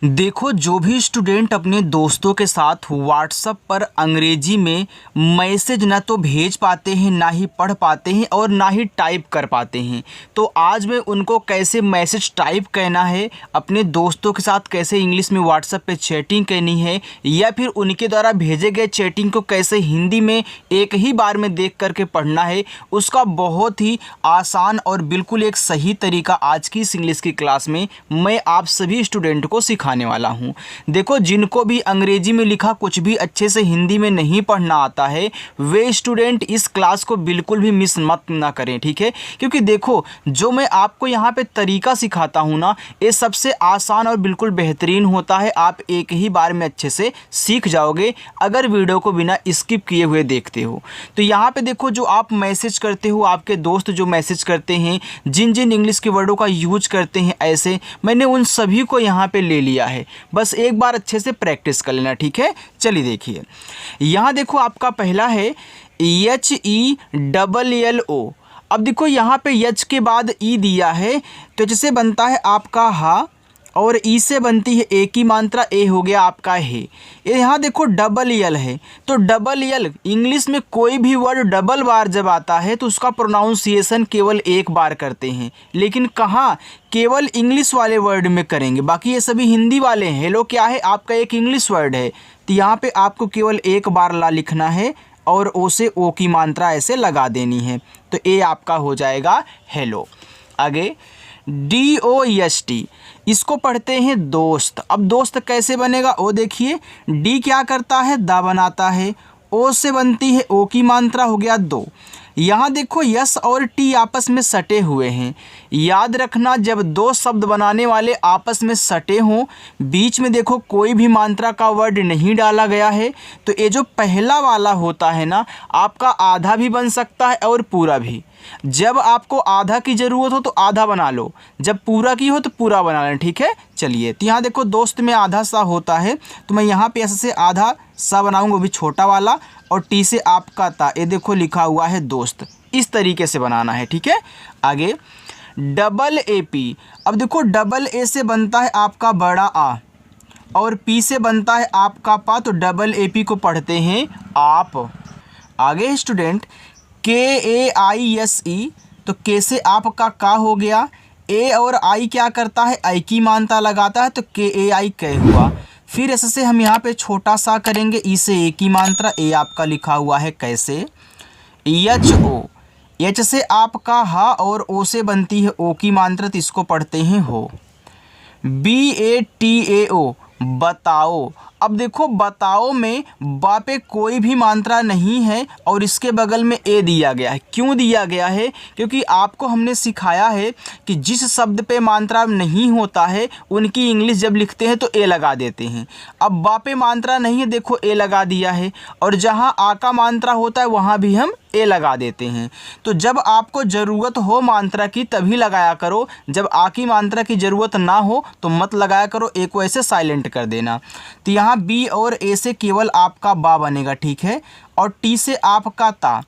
देखो, जो भी स्टूडेंट अपने दोस्तों के साथ व्हाट्सएप पर अंग्रेजी में मैसेज ना तो भेज पाते हैं, ना ही पढ़ पाते हैं और ना ही टाइप कर पाते हैं, तो आज मैं उनको कैसे मैसेज टाइप करना है, अपने दोस्तों के साथ कैसे इंग्लिश में व्हाट्सएप पे चैटिंग करनी है, या फिर उनके द्वारा भेजे गए चैटिंग को कैसे हिंदी में एक ही बार में देख करके पढ़ना है, उसका बहुत ही आसान और बिल्कुल एक सही तरीका आज की इस इंग्लिश की क्लास में मैं आप सभी स्टूडेंट को सिखाने वाला हूं। देखो, जिनको भी अंग्रेजी में लिखा कुछ भी अच्छे से हिंदी में नहीं पढ़ना आता है, वे स्टूडेंट इस क्लास को बिल्कुल भी मिस मत ना करें, ठीक है। क्योंकि देखो, जो मैं आपको यहाँ पे तरीका सिखाता हूँ ना, ये सबसे आसान और बिल्कुल बेहतरीन होता है। आप एक ही बार में अच्छे से सीख जाओगे अगर वीडियो को बिना स्किप किए हुए देखते हो। तो यहाँ पे देखो, जो आप मैसेज करते हो, आपके दोस्त जो मैसेज करते हैं, जिन जिन इंग्लिश के वर्डों का यूज करते हैं, ऐसे मैंने उन सभी को यहाँ पे ले लिया है। बस एक बार अच्छे से प्रैक्टिस कर लेना, ठीक है। चलिए देखिए, यहाँ देखो आपका पहला है HELLO। अब देखो यहाँ पे एच के बाद ई दिया है, तो जैसे बनता है आपका हा, और ई से बनती है ए की मात्रा, ए हो गया आपका है। यहाँ देखो डबल यल है, तो डबल यल इंग्लिश में कोई भी वर्ड डबल बार जब आता है तो उसका प्रोनाउंसिएशन केवल एक बार करते हैं, लेकिन कहाँ, केवल इंग्लिश वाले वर्ड में करेंगे, बाकी ये सभी हिंदी वाले हैं। हेलो क्या है, आपका एक इंग्लिश वर्ड है, तो यहाँ पे आपको केवल एक बार ला लिखना है और ओ से ओ की मात्रा ऐसे लगा देनी है, तो ए आपका हो जाएगा हेलो। आगे DOST, इसको पढ़ते हैं दोस्त। अब दोस्त कैसे बनेगा, ओ देखिए, डी क्या करता है, दा बनाता है, ओ से बनती है ओ की मात्रा, हो गया दो। यहाँ देखो यस और टी आपस में सटे हुए हैं। याद रखना, जब दो शब्द बनाने वाले आपस में सटे हों, बीच में देखो कोई भी मात्रा का वर्ड नहीं डाला गया है, तो ये जो पहला वाला होता है ना, आपका आधा भी बन सकता है और पूरा भी। जब आपको आधा की ज़रूरत हो तो आधा बना लो, जब पूरा की हो तो पूरा बना लें, ठीक है। चलिए, तो यहाँ देखो दोस्त में आधा सा होता है, तो मैं यहाँ पे ऐसे से आधा सा बनाऊंगा, वो भी छोटा वाला, और टी से आपका ता, ये देखो लिखा हुआ है दोस्त। इस तरीके से बनाना है, ठीक है। आगे डबल AP। अब देखो डबल ए से बनता है आपका बड़ा आ, और पी से बनता है आपका पा, तो डबल AP को पढ़ते हैं आप। आगे स्टूडेंट KAISE, तो के से आपका का हो गया, ए और आई क्या करता है, आई की मात्रा लगाता है, तो KAI कै हुआ। फिर ऐसे हम यहाँ पे छोटा सा करेंगे, ई से ए की मात्रा, ए आपका लिखा हुआ है कैसे, HO, एच से आपका हा और ओ से बनती है ओ की मात्रा, तो इसको पढ़ते हैं हो। BATAO, बताओ। अब देखो बताओ में बा पे कोई भी मात्रा नहीं है और इसके बगल में ए दिया गया है। क्यों दिया गया है, क्योंकि आपको हमने सिखाया है कि जिस शब्द पे मात्रा नहीं होता है उनकी इंग्लिश जब लिखते हैं तो ए लगा देते हैं। अब बा पे मात्रा नहीं है, देखो ए लगा दिया है, और जहाँ आ का मात्रा होता है वहाँ भी हम ए लगा देते हैं। तो जब आपको ज़रूरत हो मात्रा की तभी लगाया करो, जब आ की मात्रा की ज़रूरत ना हो तो मत लगाया करो, ए को ऐसे साइलेंट कर देना। तो यहाँ बी और ए से केवल आपका बा बनेगा, ठीक है, और टी से आपका ता।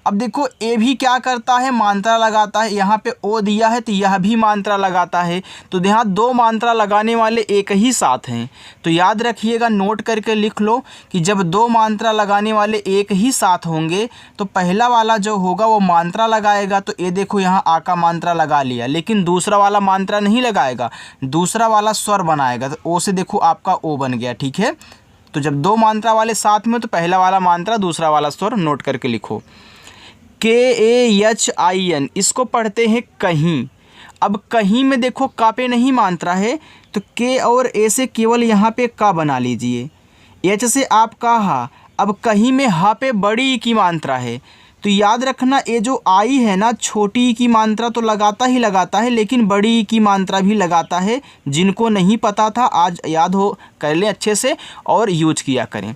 अब देखो ए भी क्या करता है, मात्रा लगाता है, यहाँ पे ओ दिया है तो यह भी मात्रा लगाता है, तो यहाँ दो मात्रा लगाने वाले एक ही साथ हैं। तो याद रखिएगा, नोट करके लिख लो कि जब दो मात्रा लगाने वाले एक ही साथ होंगे तो पहला वाला जो होगा वो मात्रा लगाएगा, तो ये देखो यहाँ आ का मात्रा लगा लिया, लेकिन दूसरा वाला मात्रा नहीं लगाएगा, दूसरा वाला स्वर बनाएगा, तो ओ से देखो आपका ओ बन गया, ठीक है। तो जब दो मात्रा वाले साथ में तो पहला वाला मात्रा दूसरा वाला स्वर नोट करके लिखो। KAHIN, इसको पढ़ते हैं कहीं। अब कहीं में देखो का पे नहीं मात्रा है, तो के और ए से केवल यहाँ पे का बना लीजिए, एच से आपका हा। अब कहीं में हा पे बड़ी की मात्रा है, तो याद रखना ये जो आई है ना, छोटी की मात्रा तो लगाता ही लगाता है, लेकिन बड़ी की मात्रा भी लगाता है। जिनको नहीं पता था आज याद हो कर लें अच्छे से और यूज किया करें।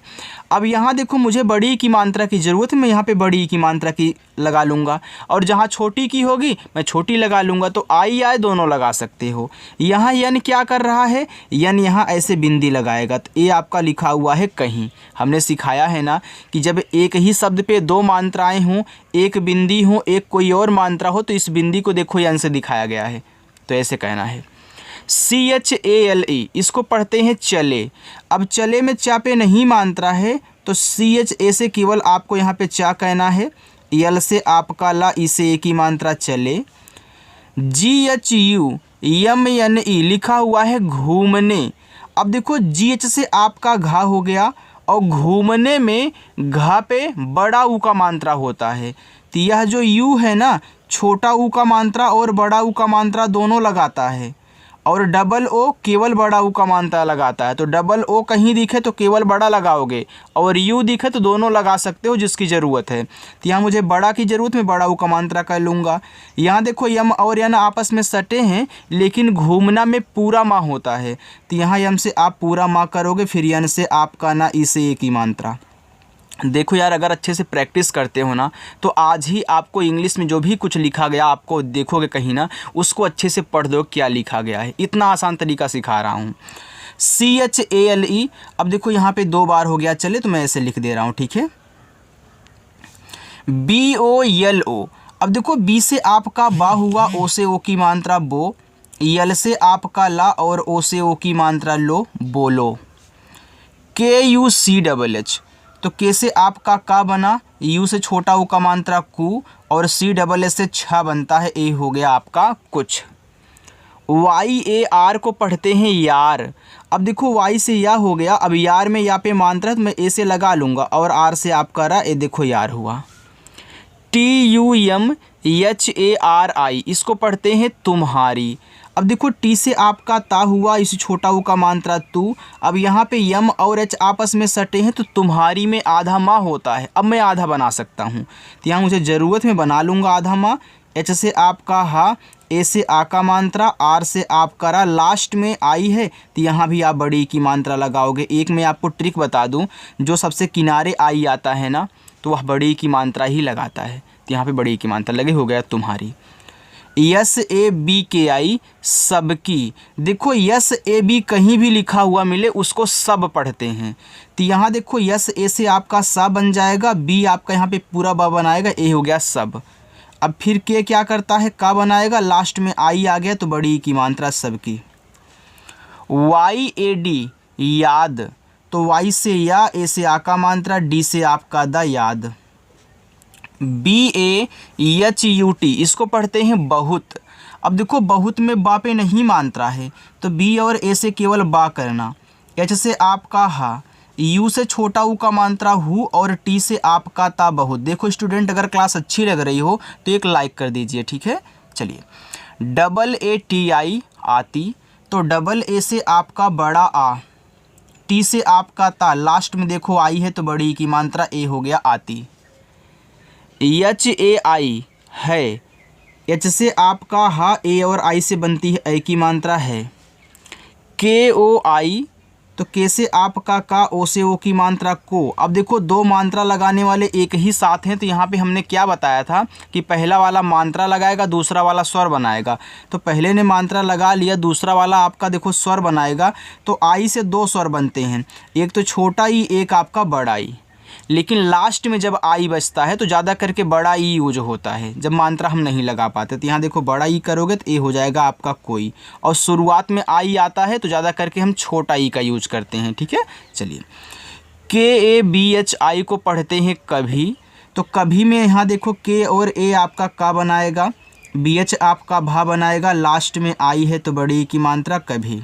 अब यहाँ देखो मुझे बड़ी की मात्रा की ज़रूरत है, मैं यहाँ पे बड़ी की मात्रा की लगा लूँगा, और जहाँ छोटी की होगी मैं छोटी लगा लूँगा, तो आई आए दोनों लगा सकते हो। यहाँ यन क्या कर रहा है, यन यहाँ ऐसे बिंदी लगाएगा, तो ये आपका लिखा हुआ है कहीं। हमने सिखाया है ना कि जब एक ही शब्द पे दो मात्राएं हों, एक बिंदी हो, एक कोई और मात्रा हो, तो इस बिंदी को देखो यन से दिखाया गया है, तो ऐसे कहना है। CHALE इसको पढ़ते हैं चले। अब चले में चा पे नहीं मात्रा है तो CHA से केवल आपको यहाँ पे चा कहना है। यल से आपका ला, इसे एक ही मात्रा चले। GHUMNE लिखा हुआ है घूमने। अब देखो GH से आपका घा हो गया और घूमने में घा पे बड़ा ऊ का मात्रा होता है। तो यह जो यू है ना, छोटा ऊ का मात्रा और बड़ा ऊ का मात्रा दोनों लगाता है, और डबल ओ केवल बड़ा ऊ का मात्रा लगाता है। तो डबल ओ कहीं दिखे तो केवल बड़ा लगाओगे, और यू दिखे तो दोनों लगा सकते हो जिसकी ज़रूरत है। तो यहाँ मुझे बड़ा की ज़रूरत, मैं बड़ा ऊ का मात्रा कर लूँगा। यहाँ देखो यम और यन आपस में सटे हैं, लेकिन घूमना में पूरा माँ होता है। तो यहाँ यम से आप पूरा माँ करोगे, फिर यन से आपका ना इसे एक ही मात्रा। देखो यार, अगर अच्छे से प्रैक्टिस करते हो ना तो आज ही आपको इंग्लिश में जो भी कुछ लिखा गया आपको देखोगे कहीं ना, उसको अच्छे से पढ़ दो क्या लिखा गया है। इतना आसान तरीका सिखा रहा हूँ। CHALE। अब देखो यहाँ पे 2 बार हो गया चले, तो मैं ऐसे लिख दे रहा हूँ, ठीक है। BOLO। अब देखो बी से आपका बा हुआ, ओ से ओ की मात्रा बो, यल से आपका ला और ओ से ओ की मात्रा लो, बोलो। KUCHH। तो के से आपका का बना, यू से छोटा ऊ का मात्रा कु, और CSS से छा बनता है, ए हो गया आपका कुछ। YAR को पढ़ते हैं यार। अब देखो वाई से या हो गया, अब यार में या पे मात्रा है तो मैं ए से लगा लूँगा, और आर से आपका रहा, ए देखो यार हुआ। TUMHARI इसको पढ़ते हैं तुम्हारी। अब देखो टी से आपका ता हुआ, इसी छोटा ऊ का मात्रा तू। अब यहाँ पे यम और एच आपस में सटे हैं, तो तुम्हारी में आधा माँ होता है। अब मैं आधा बना सकता हूँ, तो यहाँ मुझे ज़रूरत में बना लूँगा आधा माँ। एच से आपका हा, ए से आ का मात्रा, आर से आपका रा, लास्ट में आई है तो यहाँ भी आप बड़ी की मात्रा लगाओगे। एक मैं आपको ट्रिक बता दूँ, जो सबसे किनारे आई आता है ना, तो वह बड़ी की मात्रा ही लगाता है। तो यहाँ पे बड़ी की मात्रा लगे, हो गया तुम्हारी। SABKI सबकी। देखो SAB कहीं भी लिखा हुआ मिले उसको सब पढ़ते हैं। तो यहाँ देखो SA से आपका सा बन जाएगा, बी आपका यहाँ पे पूरा बा बनाएगा, ए हो गया सब। अब फिर के क्या करता है, का बनाएगा, लास्ट में आई आ गया तो बड़ी की मात्रा सबकी। YAD याद। तो वाई से या, ए से आ का मात्रा, डी से आपका दा, याद। BAHUT इसको पढ़ते हैं बहुत। अब देखो बहुत में बा पे नहीं मात्रा है, तो बी और ए से केवल बा करना। एच से आपका हा, यू से छोटा ऊ का मात्रा हु, और टी से आपका ता बहुत। देखो स्टूडेंट, अगर क्लास अच्छी लग रही हो तो एक लाइक कर दीजिए, ठीक है। चलिए, AATI आती। तो डबल ए से आपका बड़ा आ, टी से आपका ता, लास्ट में देखो आई है तो बड़ी की मात्रा, ए हो गया आती। HAI है। एच से आपका हा, ए और आई से बनती है, ए की मात्रा है। KOI। तो के से आपका का, ओ से ओ की मात्रा को। अब देखो 2 मात्रा लगाने वाले एक ही साथ हैं, तो यहाँ पे हमने क्या बताया था कि पहला वाला मात्रा लगाएगा, दूसरा वाला स्वर बनाएगा। तो पहले ने मात्रा लगा लिया, दूसरा वाला आपका देखो स्वर बनाएगा। तो आई से 2 स्वर बनते हैं, एक तो छोटा ई, एक आपका बड़ा ई। लेकिन लास्ट में जब आई बचता है तो ज़्यादा करके बड़ा ई यूज होता है, जब मात्रा हम नहीं लगा पाते। तो यहाँ देखो बड़ा ई करोगे तो ए हो जाएगा आपका कोई, और शुरुआत में आई आता है तो ज़्यादा करके हम छोटा ई का यूज करते हैं, ठीक है। चलिए, KABHI को पढ़ते हैं कभी। तो कभी में यहाँ देखो के और ए आपका का बनाएगा, BH आपका भा बनाएगा, लास्ट में आई है तो बड़ी ई की मात्रा कभी।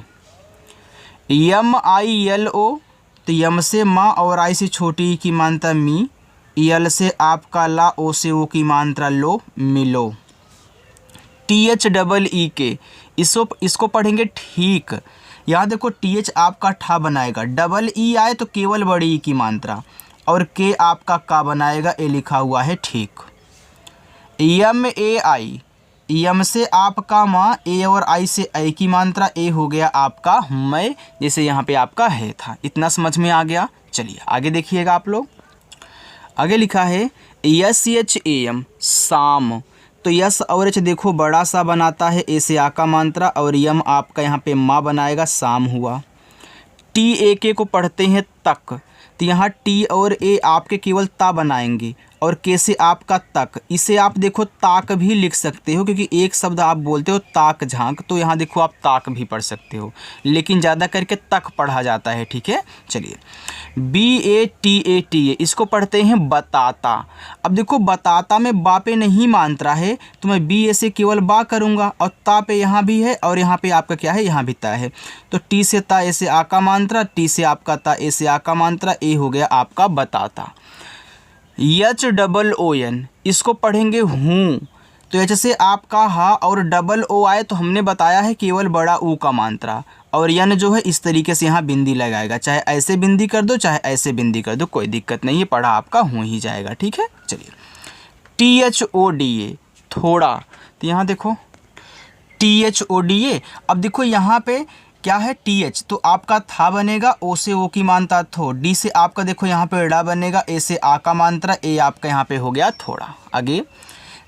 MILO। तो यम से माँ और आई से छोटी की मात्रा मी, यल से आपका ला, ओ से ओ की मात्रा लो, मिलो। THEEK इसको पढ़ेंगे ठीक। यहाँ देखो TH आपका ठा बनाएगा, डबल ई आए तो केवल बड़ी ई की मात्रा, और के आपका का बनाएगा, ए लिखा हुआ है ठीक। MAI यम से आपका माँ, ए और आई से ए की मात्रा, ए हो गया आपका मैं, जैसे यहाँ पे आपका है था। इतना समझ में आ गया। चलिए आगे देखिएगा आप लोग। आगे लिखा है SHAM शाम। तो यस और एच देखो बड़ा सा बनाता है, ए से आ का मात्रा, और यम आपका यहाँ पे माँ बनाएगा, शाम हुआ। TAK को पढ़ते हैं तक। तो यहाँ टी और ए आपके केवल ता बनाएंगे, और के से आपका तक, इसे आप देखो ताक भी लिख सकते हो, क्योंकि एक शब्द आप बोलते हो ताक झांक, तो यहाँ देखो आप ताक भी पढ़ सकते हो, लेकिन ज़्यादा करके तक पढ़ा जाता है। ठीक है, चलिए BATA इसको पढ़ते हैं बताता। अब देखो बताता में बा पे नहीं मात्रा है, तो मैं BA से केवल बा करूँगा, और ता पे यहाँ भी है, और यहाँ पे आपका क्या है, यहाँ भी ता है, तो टी से ता, ए से आ का मात्रा, टी से आपका ता, ए से आ का मात्रा, ए हो गया आपका बताता। HOON इसको पढ़ेंगे हूँ, तो एच से आपका हा और डबल ओ आए तो हमने बताया है केवल बड़ा ऊ का मात्रा, और यन जो है इस तरीके से यहाँ बिंदी लगाएगा, चाहे ऐसे बिंदी कर दो चाहे ऐसे बिंदी कर दो, कोई दिक्कत नहीं है, पढ़ा आपका हो ही जाएगा। ठीक है, चलिए THODA थोड़ा, तो यहाँ देखो THODA। अब देखो यहाँ पे क्या है TH, तो आपका था बनेगा, ओ से ओ की मात्रा थो, डी से आपका देखो यहाँ पे डा बनेगा, ए से आ का मात्रा, ए आपका यहाँ पे हो गया थोड़ा। आगे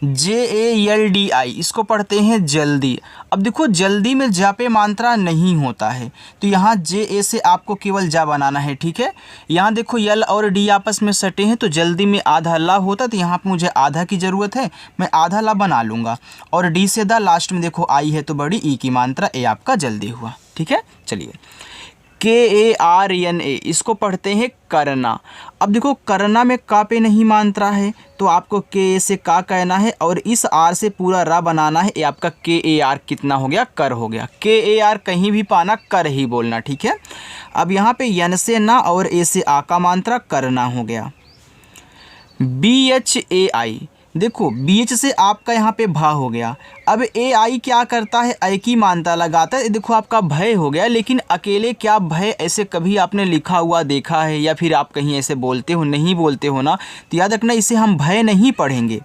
JALDI इसको पढ़ते हैं जल्दी। अब देखो जल्दी में जा पे मात्रा नहीं होता है, तो यहाँ JA से आपको केवल जा बनाना है। ठीक है, यहाँ देखो यल और डी आपस में सटे हैं, तो जल्दी में आधा ला होता, तो यहाँ पे मुझे आधा की ज़रूरत है, मैं आधा ला बना लूँगा, और डी से दा लास्ट में देखो आई है तो बड़ी ई की मात्रा, ए आपका जल्दी हुआ। ठीक है, चलिए KARNA इसको पढ़ते हैं करना। अब देखो करना में का पे नहीं मात्रा है, तो आपको के से का कहना है, और इस आर से पूरा रा बनाना है, ये आपका KAR कितना हो गया, कर हो गया। KAR कहीं भी पाना कर ही बोलना। ठीक है, अब यहाँ पे यन से ना और ए से आ का मात्रा करना हो गया। BHAI देखो BH से आपका यहाँ पे भा हो गया। अब AI क्या करता है, ऐ की मात्रा लगाता है, देखो आपका भय हो गया, लेकिन अकेले क्या भय ऐसे कभी आपने लिखा हुआ देखा है, या फिर आप कहीं ऐसे बोलते हो, नहीं बोलते हो ना, तो याद रखना इसे हम भय नहीं पढ़ेंगे।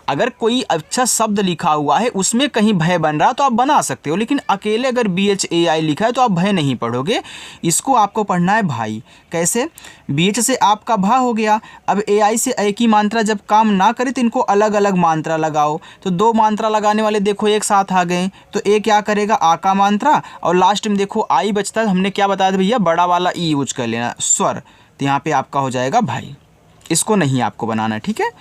अगर कोई अच्छा शब्द लिखा हुआ है उसमें कहीं भय बन रहा तो आप बना सकते हो, लेकिन अकेले अगर BHAI लिखा है तो आप भय नहीं पढ़ोगे, इसको आपको पढ़ना है भाई। कैसे, BH से आपका भा हो गया, अब AI से ऐ की मात्रा जब काम ना करे तो इनको अलग अलग मात्रा लगाओ, तो दो मात्रा लगाने वाले देखो एक साथ आ गए, तो ए क्या करेगा, आ का मात्रा, और लास्ट में देखो आई बचता है, हमने क्या बताया था भैया, बड़ा वाला ई यूज कर लेना, स्वर, तो यहाँ पे आपका हो जाएगा भाई, इसको नहीं आपको बनाना। ठीक है,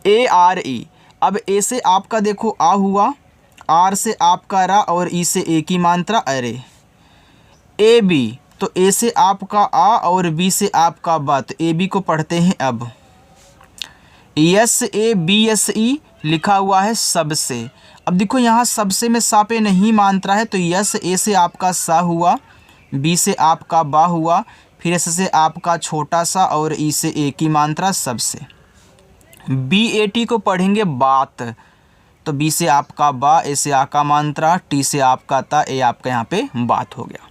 ARE अब ए से आपका देखो आ हुआ, आर से आपका रा, और ई से ए की मात्रा अरे। AB तो ए से आपका आ और बी से आपका बा, तो AB को पढ़ते हैं अब। SABSE लिखा हुआ है सबसे। अब देखो यहाँ सबसे में सा पे नहीं मात्रा है, तो यस ए से आपका सा हुआ, बी से आपका बा हुआ, फिर एस से आपका छोटा सा, और ई से ए की मात्रा सबसे। BAT को पढ़ेंगे बात, तो बी से आपका बा, ए से आ का मात्रा, टी से आपका ता, ए आपका यहाँ पे बात हो गया।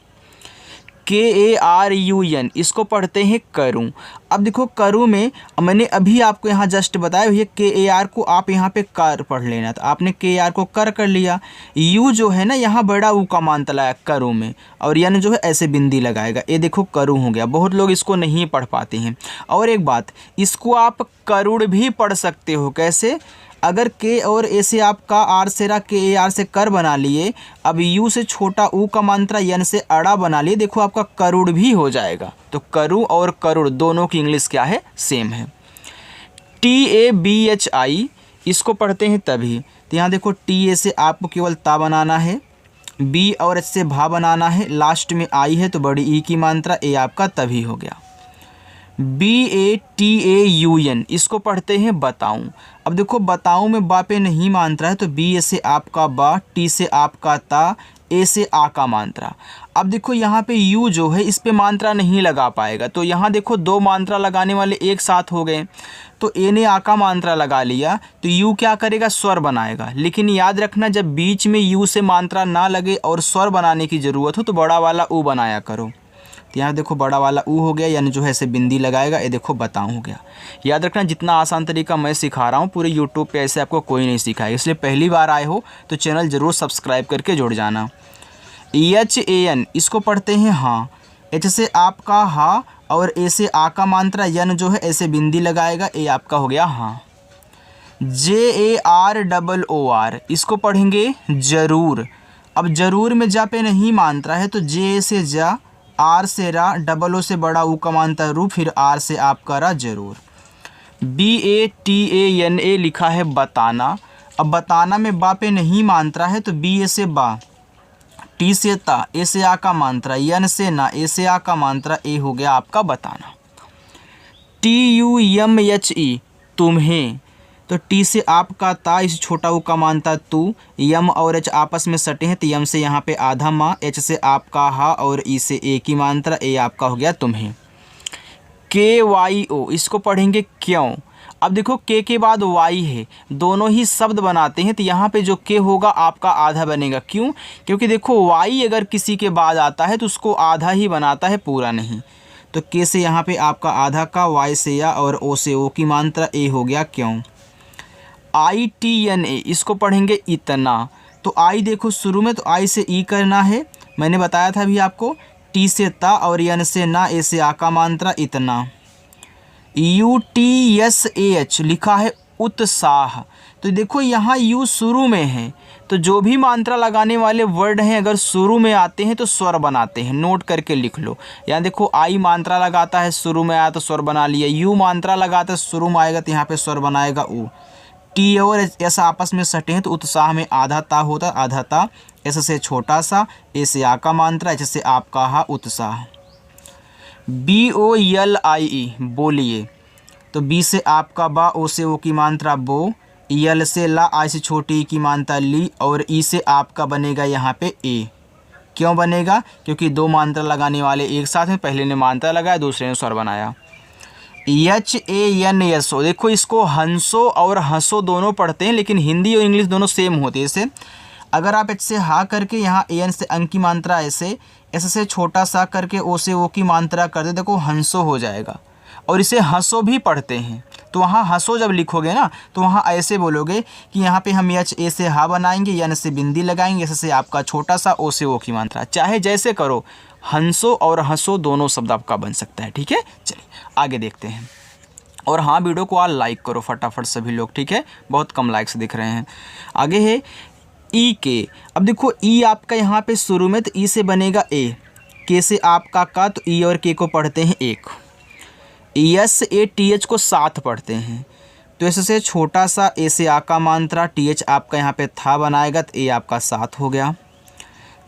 KARUN इसको पढ़ते हैं करूँ। अब देखो करूँ में मैंने अभी आपको यहाँ जस्ट बताया भैया, KAR को आप यहाँ पे कर पढ़ लेना, तो आपने KAR को कर लिया। यू जो है ना यहाँ बड़ा ऊ का मात्रा लगाया करूँ में, और यन जो है ऐसे बिंदी लगाएगा, ये देखो करूँ हो गया। बहुत लोग इसको नहीं पढ़ पाते हैं। और एक बात, इसको आप करुड़ भी पढ़ सकते हो। कैसे, अगर के और ए से आपका आर से रा, KAR से कर बना लिए, अब यू से छोटा ऊ का मात्रा, यन से अड़ा बना लिए, देखो आपका करुड़ भी हो जाएगा। तो करू और करुड़ दोनों की इंग्लिश क्या है, सेम है। TABHI इसको पढ़ते हैं तभी, तो यहाँ देखो TA से आपको केवल ता बनाना है, बी और एच से भा बनाना है, लास्ट में आई है तो बड़ी ई की मात्रा, ए आपका तभी हो गया। BATAUN इसको पढ़ते हैं बताऊं। अब देखो बताऊं में बा पे नहीं मात्रा है, तो बी से आपका बा, टी से आपका ता, ए से आ का मात्रा। अब देखो यहाँ पे यू जो है इस पे मात्रा नहीं लगा पाएगा, तो यहाँ देखो दो मात्रा लगाने वाले एक साथ हो गए, तो ए ने आ का मात्रा लगा लिया, तो यू क्या करेगा, स्वर बनाएगा। लेकिन याद रखना जब बीच में यू से मात्रा ना लगे और स्वर बनाने की ज़रूरत हो तो बड़ा वाला ऊ बनाया करो। तो यहाँ देखो बड़ा वाला ऊ हो गया, यानी जो है ऐसे बिंदी लगाएगा, ये देखो बताऊँ हो गया। याद रखना जितना आसान तरीका मैं सिखा रहा हूँ पूरे यूट्यूब पे ऐसे आपको कोई नहीं सिखाएगा, इसलिए पहली बार आए हो तो चैनल ज़रूर सब्सक्राइब करके जुड़ जाना। HAN इसको पढ़ते हैं हाँ, एच से आपका हा और ए से आ का मात्रा, यन जो है ऐसे बिंदी लगाएगा, ए आपका हो गया हाँ। JAROOR इसको पढ़ेंगे जरूर। अब जरूर में जा पे नहीं मात्रा है, तो जे से जा, आर से रा, डबल ओ से बड़ा ऊ का मात्रा रू, फिर आर से आपका रा जरूर। BATANA लिखा है बताना। अब बताना में बा पे नहीं मात्रा है तो बी ए से बा, टी से ता, ए से आ का मात्रा, यन से ना, ए से आ का मात्रा, ए हो गया आपका बताना। TUMHE तुम्हें, तो टी से आपका ता, इस छोटा ऊ का मानता तू, यम और एच आपस में सटे हैं तो यम से यहाँ पे आधा माँ, एच से आपका हा और ई से ए की मात्रा, ए आपका हो गया तुम्हें। KYO इसको पढ़ेंगे क्यों। अब देखो के बाद वाई है, दोनों ही शब्द बनाते हैं तो यहाँ पे जो के होगा आपका आधा बनेगा। क्यों? क्योंकि देखो वाई अगर किसी के बाद आता है तो उसको आधा ही बनाता है, पूरा नहीं। तो के से यहाँ पे आपका आधा का, वाई से या और ओ से ओ की मात्रा, ए हो गया क्यों। ITNA इसको पढ़ेंगे इतना। तो आई देखो शुरू में तो आई से ई करना है, मैंने बताया था अभी आपको। टी से ता और यन से ना, ए से आ का मात्रा इतना। UTSAH लिखा है उत्साह। तो देखो यहाँ यू शुरू में है तो जो भी मात्रा लगाने वाले वर्ड हैं अगर शुरू में आते हैं तो स्वर बनाते हैं, नोट करके लिख लो। यहाँ देखो आई मात्रा लगाता है, शुरू में आया तो स्वर बना लिया। यू मात्रा लगाता है, शुरू में आएगा तो यहाँ पे स्वर बनाएगा ऊ। टी और एस आपस में सटे हैं तो उत्साह में आधा ता होता, आधा ता, एस से छोटा सा, ए से आ का मात्रा, एच से आपका हा, उत्साह। BOLIE बोलिए। तो बी से आपका बा, ओ से ओ की मात्रा बो, यल से ला, आई से छोटी ई की मात्रा ली और ई से आपका बनेगा यहाँ पे ए। क्यों बनेगा? क्योंकि दो मात्रा लगाने वाले एक साथ में, पहले ने मात्रा लगाया दूसरे ने स्वर बनाया। HANSO देखो इसको हंसो और हंसो दोनों पढ़ते हैं लेकिन हिंदी और इंग्लिश दोनों सेम होते हैं। इसे अगर आप एच से हा करके यहाँ AN से अंक की मात्रा ऐसे, एस से छोटा सा करके ओ से ओ की मात्रा कर दे, देखो हंसो हो जाएगा। और इसे हंसो भी पढ़ते हैं तो वहाँ हंसो जब लिखोगे ना तो वहाँ ऐसे बोलोगे कि यहाँ पे हम एच ए से हा बनाएंगे, यन से बिंदी लगाएंगे, एस से आपका छोटा सा, ओ से ओ की मात्रा, चाहे जैसे करो, हंसो और हंसो दोनों शब्द आपका बन सकता है। ठीक है, चलिए आगे देखते हैं। और हाँ, वीडियो को आप लाइक करो फटाफट सभी लोग, ठीक है, बहुत कम लाइक्स दिख रहे हैं। आगे है ई के। अब देखो ई आपका यहाँ पे शुरू में तो ई से बनेगा ए, के से आपका का, तो ई और के को पढ़ते हैं एक। SATH को साथ पढ़ते हैं तो एस से छोटा सा, ए से आ का मात्रा, TH आपका यहाँ पे था बनाएगा तो ए आपका साथ हो गया।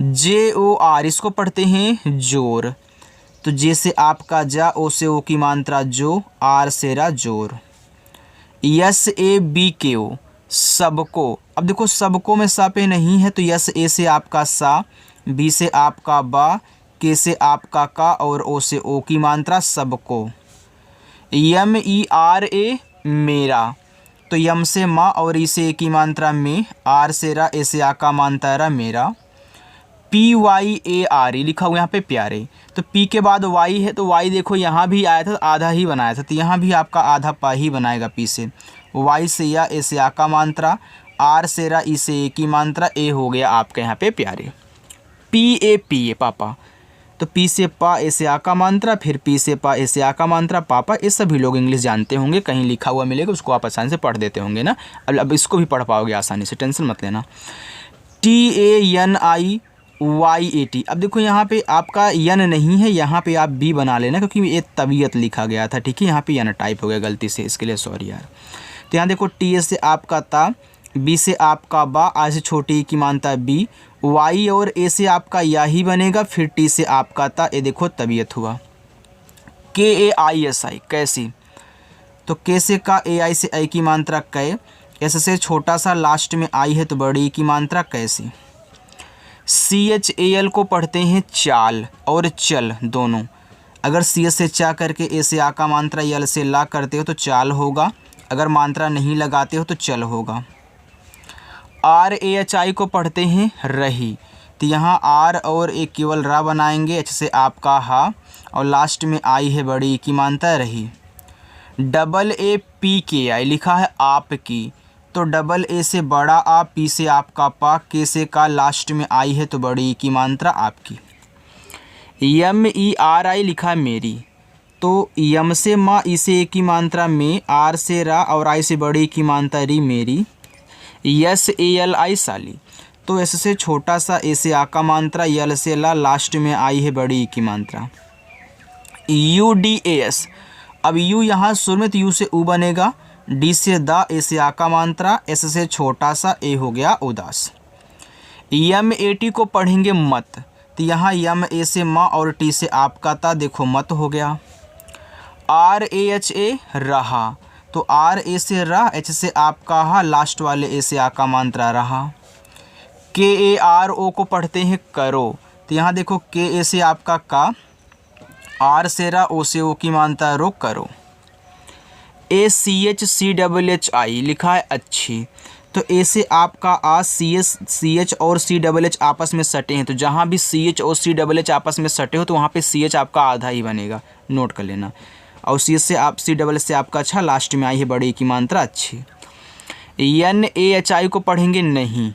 JOR इसको पढ़ते हैं जोर। तो जे से आपका जा, ओ से ओ की मात्रा जो, आर से रा जोर। SABKO सबको। अब देखो सबको में सा पे नहीं है तो यस ए से आपका सा, बी से आपका बा, के से आपका का और ओ से ओ की मात्रा सबको। MERA मेरा। तो यम से माँ और ई से ए की मात्रा में, आर से रा, ए से आ का मात्रा रा मेरा। PYARE लिखा हुआ यहाँ पे प्यारे। तो पी के बाद वाई है तो वाई देखो यहाँ भी आया था, आधा ही बनाया था तो यहाँ भी आपका आधा पा ही बनाएगा पी से। वाई से या, ए से आ का मात्रा, आर से रा, ई से ए की मात्रा, ए हो गया आपके यहाँ पे प्यारे। PAPA पापा। तो पी से पा, ए से आ का मात्रा, फिर पी से पा, ए से आ का मात्रा, पापा। ये सभी लोग इंग्लिश जानते होंगे, कहीं लिखा हुआ मिलेगा उसको आप आसानी से पढ़ देते होंगे ना। अब इसको भी पढ़ पाओगे आसानी से, टेंशन मत लेना। TANIYAT। अब देखो यहाँ पे आपका यन नहीं है, यहाँ पे आप बी बना लेना क्योंकि ये तबीयत लिखा गया था, ठीक है, यहाँ पे यन टाइप हो गया गलती से, इसके लिए सॉरी यार। तो यहाँ देखो टी से आपका ता, बी से आपका बा, आई से छोटी की मानता बी, वाई और ए से आपका या ही बनेगा, फिर टी से आपका ता, ए देखो तबीयत हुआ। KAISI कैसी। तो के से का, ए आई से आई की मात्रा कै, एस से छोटा सा, लास्ट में आई है तो बड़ी की मात्रा कैसी। CHAL को पढ़ते हैं चाल और चल दोनों। अगर सी से चा करके, ए से आ का मात्रा, यल से ला करते हो तो चाल होगा, अगर मात्रा नहीं लगाते हो तो चल होगा। RAHI को पढ़ते हैं रही। तो यहाँ आर और एक केवल रा बनाएंगे, एच से आपका हा और लास्ट में आई है बड़ी की मात्रा रही। AAPKI लिखा है आपकी। तो डबल ए से बड़ा आ, पी से आपका पा, के से का, लास्ट में आई है तो बड़ी की मात्रा आपकी। MERI लिखा है मेरी। तो यम से माँ, ई से ए की मात्रा में, आर से रा और आई से बड़ी की मात्रा री मेरी। SALI साली। तो एस से छोटा सा, ए से आ का मात्रा, यल से ला, लास्ट में आई है बड़ी की मात्रा। UDAS अब यू यहाँ शुरू में तो यू से ऊ बनेगा, डी से दा, ए से आ का मात्रा, एस से छोटा सा, ए हो गया उदास। यम ए टी को पढ़ेंगे मत, तो यहाँ यम ए से माँ और टी से आपका ता, देखो मत हो गया। आर ए एच ए रहा, तो आर ए से रहा, एच से आपका हा, लास्ट वाले ए से आ का मात्रा रहा। के ए आर ओ को पढ़ते हैं करो, तो यहाँ देखो के ए से आपका का, आर से रा, ओ से ओ की मात्रा रो, करो। A C H C double H I लिखा है अच्छी, तो ए से आपका आ, सी एच और सी डबल एच आपस में सटे हैं, तो जहाँ भी सी एच और सी डबल एच आपस में सटे हो तो वहाँ पे सी एच आपका आधा ही बनेगा, नोट कर लेना। और सी एच से आप, सी डबल एच से आपका अच्छा, लास्ट में आई है बड़ी की मात्रा अच्छी। एन ए एच आई को पढ़ेंगे नहीं,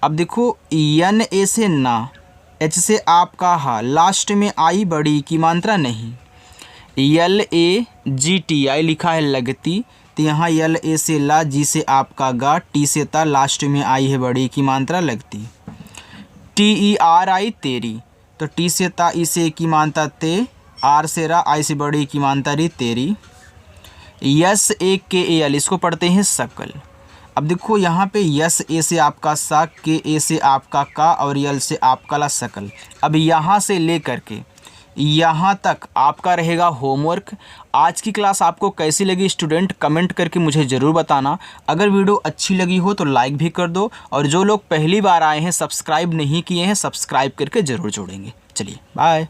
अब देखो एन ए से ना, एच से आपका हा, लास्ट में आई बड़ी की मात्रा नहीं। यल ए जी टी आई लिखा है लगती, तो यहाँ यल ए से ला, जी से आपका गा, टी से ता, लास्ट में आई है बड़ी की मात्रा लगती। टी ई आर आई तेरी, तो टी से ता, ई से की मात्रा ते, आर से रा, आई से बड़ी की मात्रा री, तेरी। यस ए के ए एल, इसको पढ़ते हैं सकल। अब देखो यहाँ पे यस ए से आपका सा, के ए से आपका का, और यल से आपका ला, सकल। अब यहाँ से ले करके यहाँ तक आपका रहेगा होमवर्क। आज की क्लास आपको कैसी लगी स्टूडेंट, कमेंट करके मुझे ज़रूर बताना। अगर वीडियो अच्छी लगी हो तो लाइक भी कर दो, और जो लोग पहली बार आए हैं सब्सक्राइब नहीं किए हैं, सब्सक्राइब करके ज़रूर जोड़ेंगे। चलिए बाय।